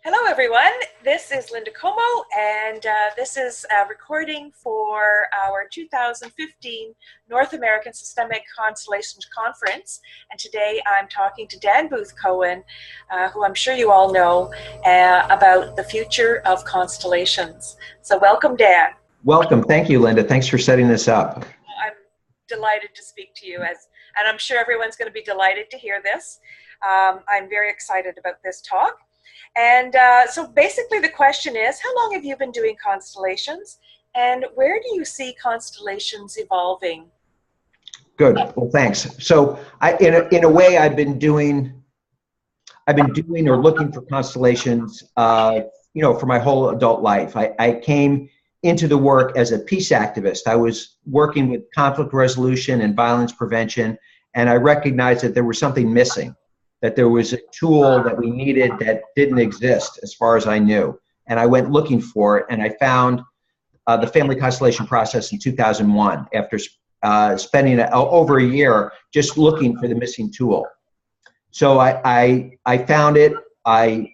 Hello, everyone. This is Linda Como, and this is a recording for our 2015 North American Systemic Constellations Conference. And today I'm talking to Dan Booth Cohen, who I'm sure you all know, about the future of constellations. So welcome, Dan. Welcome. Thank you, Linda. Thanks for setting this up. I'm delighted to speak to you, and I'm sure everyone's going to be delighted to hear this. I'm very excited about this talk. And so basically the question is, how long have you been doing constellations, and where do you see constellations evolving? Good. Well, thanks. So in a way, I've been doing or looking for constellations, for my whole adult life. I came into the work as a peace activist. I was working with conflict resolution and violence prevention, and I recognized that there was something missing, that there was a tool that we needed that didn't exist as far as I knew. And I went looking for it, and I found the family constellation process in 2001 after spending over a year just looking for the missing tool. So I found it. I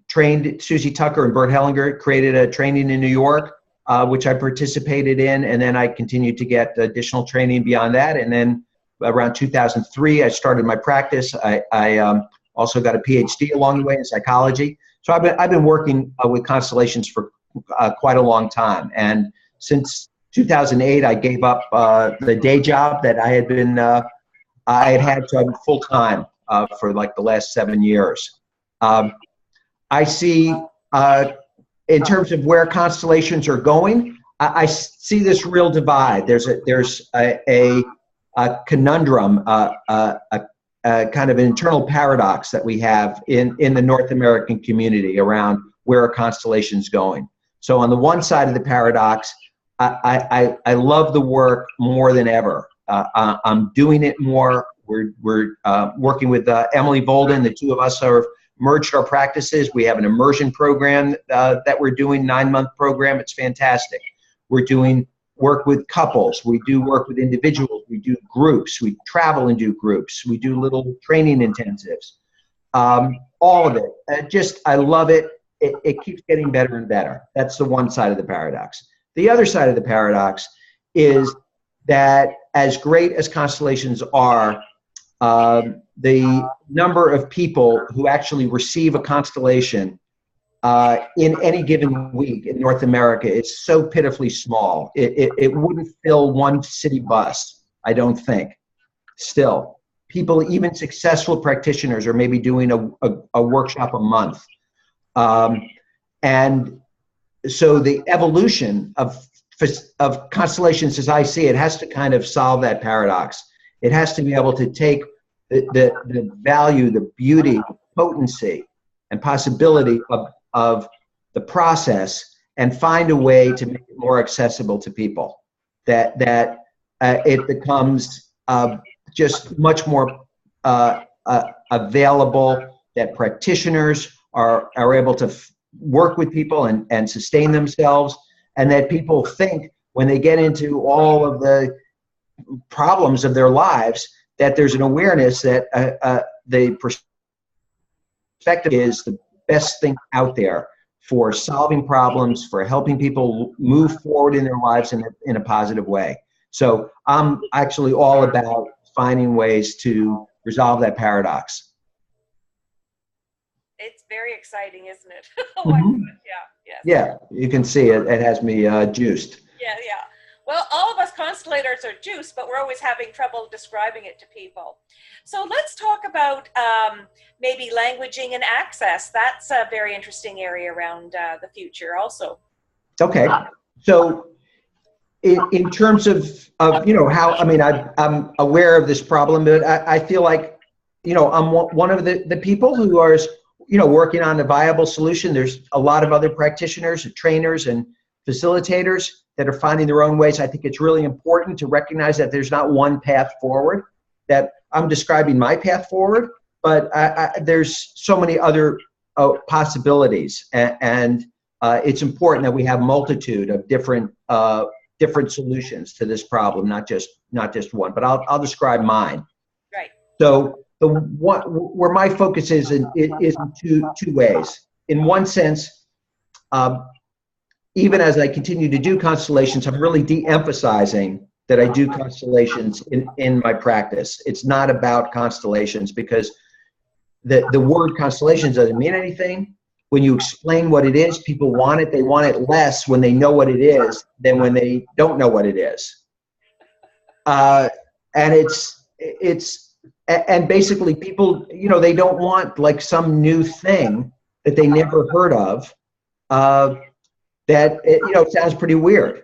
trained Susie Tucker and Bert Hellinger, created a training in New York, which I participated in, and then I continued to get additional training beyond that. And then around 2003, I started my practice. I also got a PhD along the way in psychology. So I've been working with constellations for quite a long time. And since 2008, I gave up the day job that I had full time for like the last 7 years. I see, in terms of where constellations are going, I see this real divide. There's a conundrum, a kind of an internal paradox that we have in the North American community around where are constellations going. So on the one side of the paradox, I love the work more than ever. I'm doing it more. We're working with Emily Bolden. The two of us have merged our practices. We have an immersion program that we're doing, 9-month program. It's fantastic. We're doing work with couples, we do work with individuals, we do groups, we travel and do groups, we do little training intensives. All of it. I love it. It keeps getting better and better. That's the one side of the paradox. The other side of the paradox is that as great as constellations are, the number of people who actually receive a constellation in any given week in North America is so pitifully small. It wouldn't fill one city bus, I don't think. Still, people, even successful practitioners, are maybe doing a workshop a month. And so the evolution of constellations, as I see it, has to kind of solve that paradox. It has to be able to take the value, the beauty, potency, and possibility of the process and find a way to make it more accessible to people, that it becomes just much more available, that practitioners are able to work with people and sustain themselves, and that people think when they get into all of the problems of their lives that there's an awareness that the perspective is the best thing out there for solving problems, for helping people move forward in their lives in a positive way. So I'm actually all about finding ways to resolve that paradox. It's very exciting, isn't it? Mm-hmm. Yeah. Yeah, you can see it. It has me juiced. Yeah. Well, all of us constellators are juiced, but we're always having trouble describing it to people. So let's talk about maybe languaging and access. That's a very interesting area around the future also. Okay. So in terms of how, I'm aware of this problem, but I feel like, I'm one of the people who are, working on a viable solution. There's a lot of other practitioners and trainers and facilitators that are finding their own ways. I think it's really important to recognize that there's not one path forward, that I'm describing my path forward, but there's so many other possibilities. And it's important that we have a multitude of different solutions to this problem, not just one, but I'll describe mine. Right. So where my focus is in two ways. in one sense, even as I continue to do constellations, I'm really de-emphasizing that I do constellations in my practice. It's not about constellations, because the word constellations doesn't mean anything. When you explain what it is, people want it. They want it less when they know what it is than when they don't know what it is. And and basically people, they don't want like some new thing that they never heard of, that, sounds pretty weird.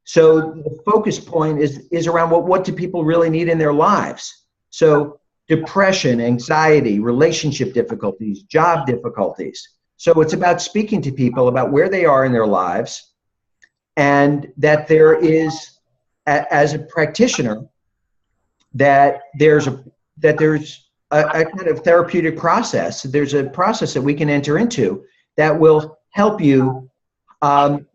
So the focus point is around what do people really need in their lives? So depression, anxiety, relationship difficulties, job difficulties. So it's about speaking to people about where they are in their lives, and that there is, as a practitioner, that there's a kind of therapeutic process. There's a process that we can enter into that will help you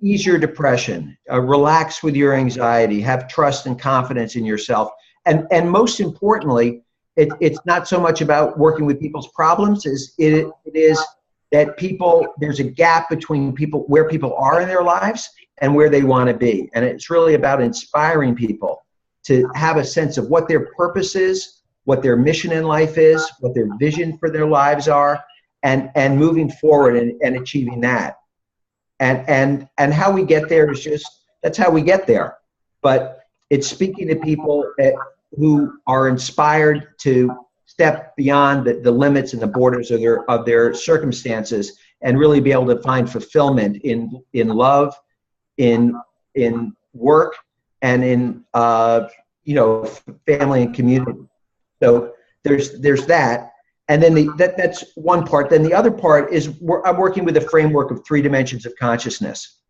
ease your depression, relax with your anxiety, have trust and confidence in yourself. And most importantly, it's not so much about working with people's problems as it is that there's a gap between where people are in their lives and where they want to be. And it's really about inspiring people to have a sense of what their purpose is, what their mission in life is, what their vision for their lives are, and moving forward and achieving that. And how we get there is that's how we get there. But it's speaking to people who are inspired to step beyond the limits and the borders of their circumstances, and really be able to find fulfillment in love, in work, and in family and community. So there's that. And then that's one part. Then the other part is I'm working with a framework of 3 dimensions of consciousness.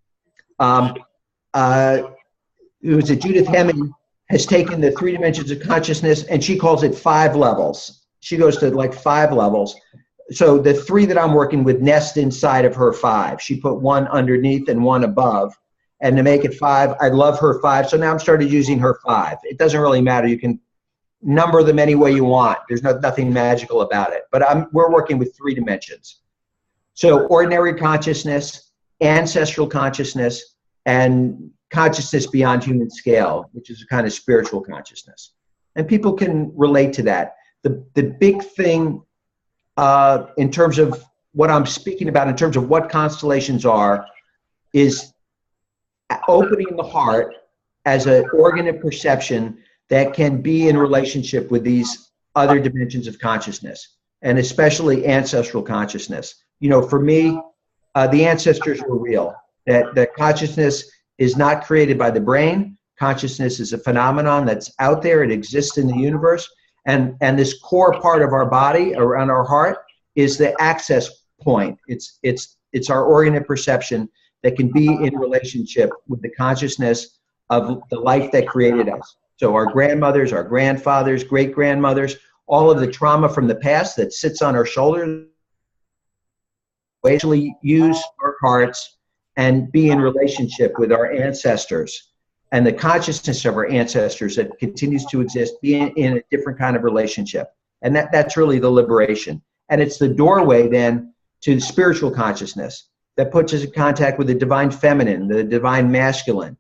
Judith Hemming has taken the 3 dimensions of consciousness, and she calls it 5 levels. She goes to like 5 levels. So the 3 that I'm working with nest inside of her 5. She put 1 underneath and 1 above. And to make it 5, I love her 5. So now I'm started using her 5. It doesn't really matter. You can number them any way you want. There's nothing magical about it. But we're working with 3 dimensions. So ordinary consciousness, ancestral consciousness, and consciousness beyond human scale, which is a kind of spiritual consciousness. And people can relate to that. The big thing in terms of what I'm speaking about, in terms of what constellations are, is opening the heart as an organ of perception that can be in relationship with these other dimensions of consciousness, and especially ancestral consciousness. For me, the ancestors were real. That consciousness is not created by the brain. Consciousness is a phenomenon that's out there. It exists in the universe. And this core part of our body around our heart is the access point. It's our organ of perception that can be in relationship with the consciousness of the life that created us. So our grandmothers, our grandfathers, great-grandmothers, all of the trauma from the past that sits on our shoulders, we actually use our hearts and be in relationship with our ancestors and the consciousness of our ancestors that continues to exist, be in a different kind of relationship. And that's really the liberation. And it's the doorway then to spiritual consciousness that puts us in contact with the divine feminine, the divine masculine.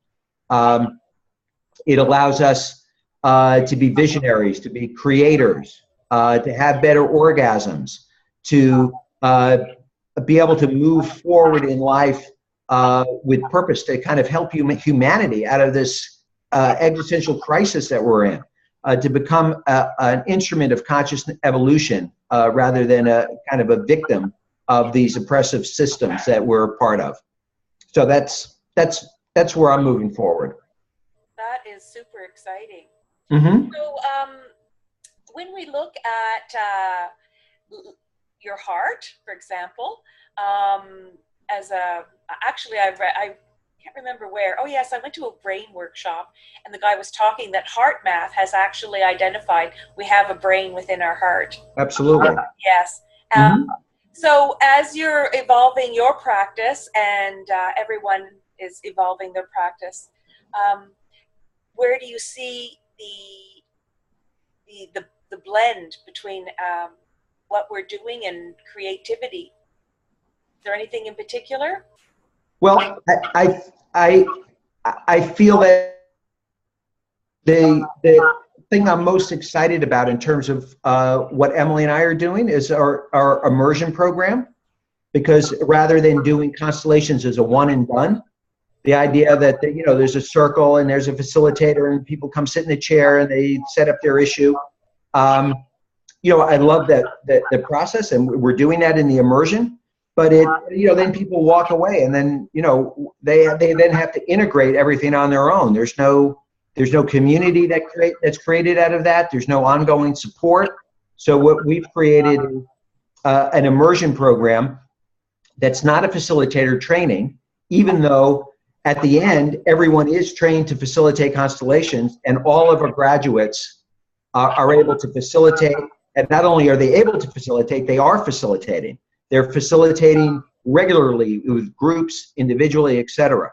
It allows us to be visionaries, to be creators, to have better orgasms, to be able to move forward in life with purpose, to kind of help humanity out of this existential crisis that we're in, to become an instrument of conscious evolution rather than a kind of a victim of these oppressive systems that we're part of. So that's where I'm moving forward. That is super exciting. Mm-hmm. So when we look at your heart, for example, actually I can't remember where. Oh yes, I went to a brain workshop, and the guy was talking that heart math has actually identified we have a brain within our heart. Absolutely. Yes. Mm-hmm. So as you're evolving your practice, and everyone is evolving their practice, where do you see the blend between what we're doing and creativity? there anything in particular? Well, I feel that the thing I'm most excited about in terms of what Emily and I are doing is our immersion program, because rather than doing Constellations as a one and done, the idea that there's a circle and there's a facilitator and people come sit in a chair and they set up their issue. I love that the process, and we're doing that in the immersion. But then people walk away, and then they then have to integrate everything on their own. There's no community that's created out of that. There's no ongoing support. So what we've created is an immersion program that's not a facilitator training, even though at the end everyone is trained to facilitate constellations, and all of our graduates are able to facilitate. And not only are they able to facilitate, they are facilitating. They're facilitating regularly with groups, individually, etc.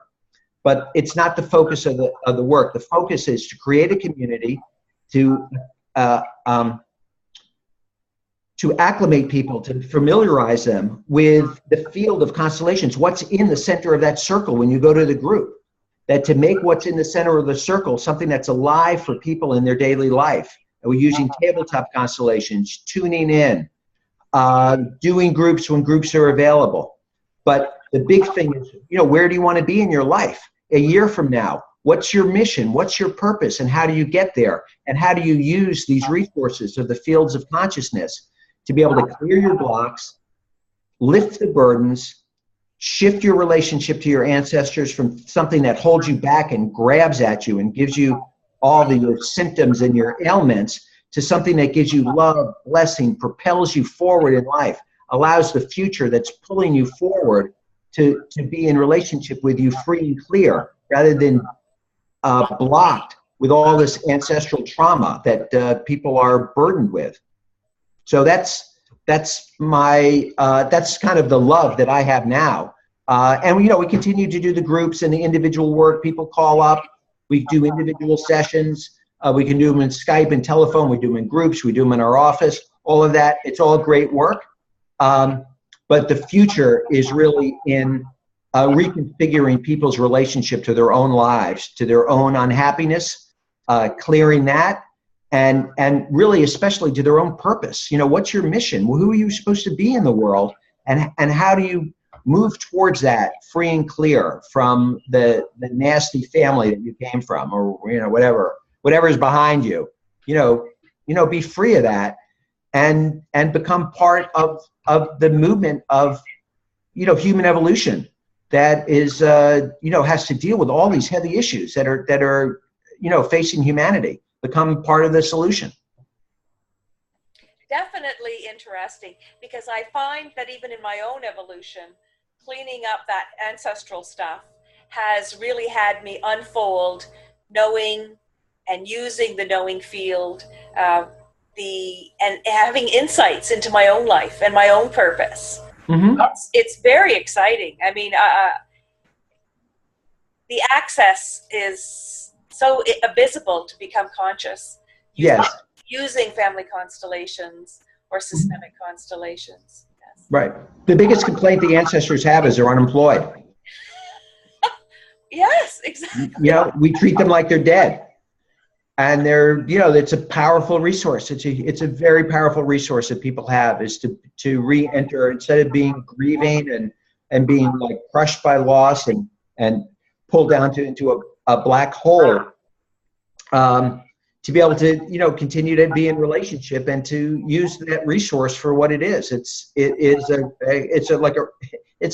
But it's not the focus of the work. The focus is to create a community, to acclimate people, to familiarize them with the field of constellations, what's in the center of that circle when you go to the group. That to make what's in the center of the circle something that's alive for people in their daily life. And we're using tabletop constellations, tuning in, doing groups when groups are available. But the big thing is, where do you want to be in your life a year from now? What's your mission? What's your purpose? And how do you get there? And how do you use these resources of the fields of consciousness to be able to clear your blocks, lift the burdens, shift your relationship to your ancestors from something that holds you back and grabs at you and gives you all your symptoms and your ailments, to something that gives you love, blessing, propels you forward in life, allows the future that's pulling you forward to be in relationship with you free and clear, rather than blocked with all this ancestral trauma that people are burdened with. So that's kind of the love that I have now. And we continue to do the groups and the individual work. People call up, we do individual sessions. We can do them in Skype and telephone. We do them in groups. We do them in our office. All of that. It's all great work. But the future is really in reconfiguring people's relationship to their own lives, to their own unhappiness, clearing that, and really especially to their own purpose. What's your mission? Well, who are you supposed to be in the world? And how do you move towards that free and clear from the nasty family that you came from, or whatever's behind you, be free of that and become part of the movement of, human evolution that is, has to deal with all these heavy issues that are, facing humanity. Become part of the solution. Definitely interesting, because I find that even in my own evolution, cleaning up that ancestral stuff has really had me unfold knowing and using the knowing field, and having insights into my own life and my own purpose. Mm-hmm. It's very exciting. I mean, the access is so visible to become conscious. Using family constellations or systemic constellations. Yes. Right. The biggest complaint the ancestors have is they're unemployed. Yes, exactly. We treat them like they're dead. And it's a powerful resource. It's a very powerful resource that people have, is to re-enter, instead of being grieving and being like crushed by loss and pulled down into a black hole, to be able to continue to be in relationship and to use that resource for what it is. It's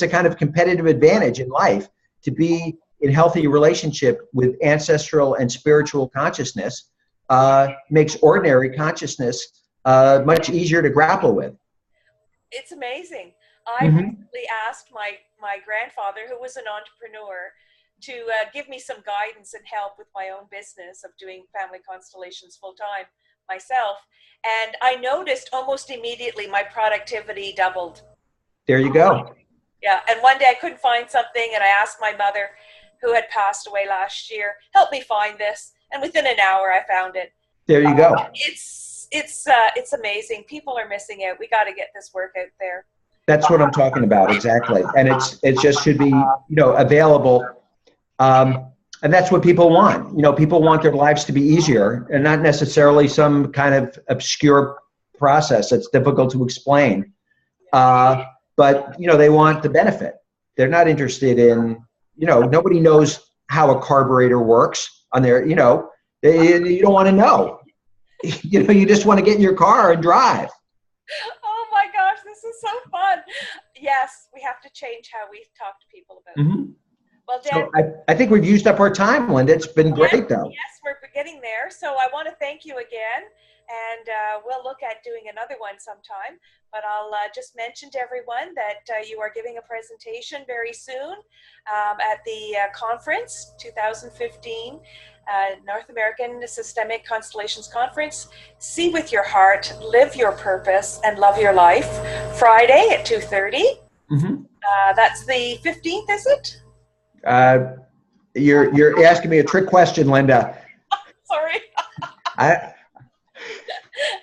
a kind of competitive advantage in life to be in healthy relationship with ancestral and spiritual consciousness. Makes ordinary consciousness much easier to grapple with. It's amazing. I recently asked my grandfather, who was an entrepreneur, to give me some guidance and help with my own business of doing family constellations full time myself. And I noticed almost immediately my productivity doubled. There you go. Yeah. And one day I couldn't find something, and I asked my mother, who had passed away last year, help me find this. And within an hour I found it. There you go. It's amazing. People are missing out. We got to get this work out there. That's what I'm talking about, exactly. And it just should be, available. And that's what people want. People want their lives to be easier and not necessarily some kind of obscure process that's difficult to explain. But, they want the benefit. They're not interested in, nobody knows how a carburetor works on their, you don't want to know. You just want to get in your car and drive. Oh my gosh, this is so fun. Yes, we have to change how we talk to people about it. Well, Dan, so I think we've used up our time, Linda. It's been great, though. Yes, we're getting there. So I want to thank you again, and we'll look at doing another one sometime. But I'll just mention to everyone that you are giving a presentation very soon at the conference, 2015 North American Systemic Constellations Conference. See with your heart, live your purpose, and love your life. Friday at 2:30. That's the 15th, is it? You're asking me a trick question, Linda. Sorry.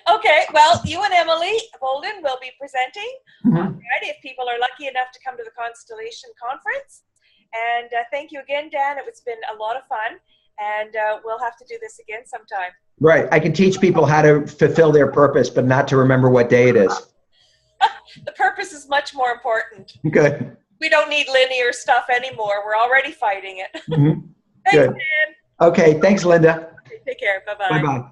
Okay, well, you and Emily Bolden will be presenting on Friday if people are lucky enough to come to the Constellation Conference. And thank you again, Dan. It's been a lot of fun, and we'll have to do this again sometime. Right. I can teach people how to fulfill their purpose, but not to remember what day it is. The purpose is much more important. Good. We don't need linear stuff anymore. We're already fighting it. Thanks, Good. Dan. Okay. Thanks, Linda. Take care. Bye-bye. Bye-bye.